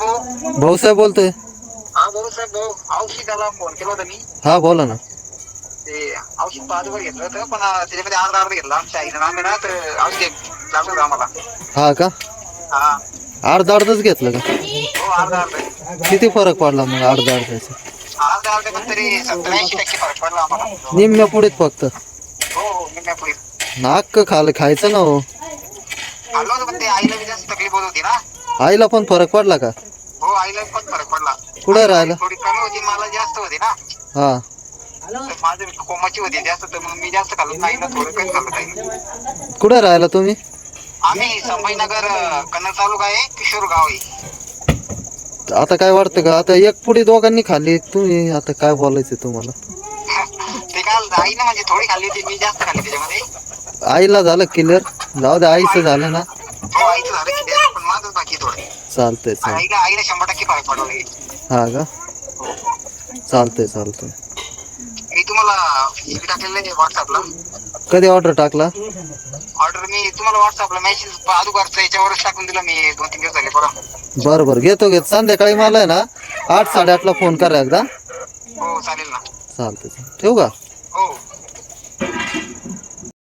भाऊ. भाऊसाहेब बोलतोय. हा भाऊसाहेब भाऊ, औषधाला फोन केला होता मी. हा बोला ना. ते औषध बाजूवर घेतलं होतं, पण त्याच्यामध्ये अर्धा घेतला आमच्या आईनं आम्ही ना, तर औषध लागलं होतं आम्हाला. हा का, हा अर्धच घेतलं का? हो, अर्धा. किती फरक पडला मग अर्ध्याचा? अर्धा पण तरी 70-80% फरक पडला आम्हाला. निम्म्या पुढीत फक्त. हो निम्म्यापुढे नाक खायचं ना हो. खाल्लं होतं, पण ते आईला बी जास्त तकलीफ होत होती ना. आईला पण फरक पडला का? हो, आईला पण फरक पडला. कुठं आईला राहिला? थोडी कमी होती, मला जास्त होती ना. हा तर माझं कोमाची होती जास्त, तर मग मी जास्त खाल्लं नाही ना, थोडं कमी खाल्लं ताईने. कुठं राहिला तुम्ही? आम्ही संभाजीनगर, कन्नड तालुका आहे, किशोर गाव आहे. आता काय वाटतं का, आता एक पुडी दोघांनी खाल्ली, तुम्ही आता काय बोलायचं तुम्हाला? ते काल आईनं म्हणजे थोडी खाल्ली होती, मी जास्त खाल्ली त्याच्यामध्ये. आईला झालं क्लिअर? जाऊ दे, आईचं झालं ना. हो, आईचं झालं की पण माझंच बाकी थोडं. चालतंय आईला 100% फरक पडला लगेच. हा का, हो. चालतंय. मी तुम्हाला टाकलेलं आहे व्हॉट्सअपला. कधी ऑर्डर टाकला? ऑर्डर मी तुम्हाला व्हॉट्सअपला मेसेज अगोदरचा याच्यावरच टाकून दिला मी 2-3 दिवस झाले बरं. बरं घेतो संध्याकाळी मला आहे ना 8-8:30ला फोन करा एकदा. हो चालेल ना. चालतंय, ठेवू का? हो.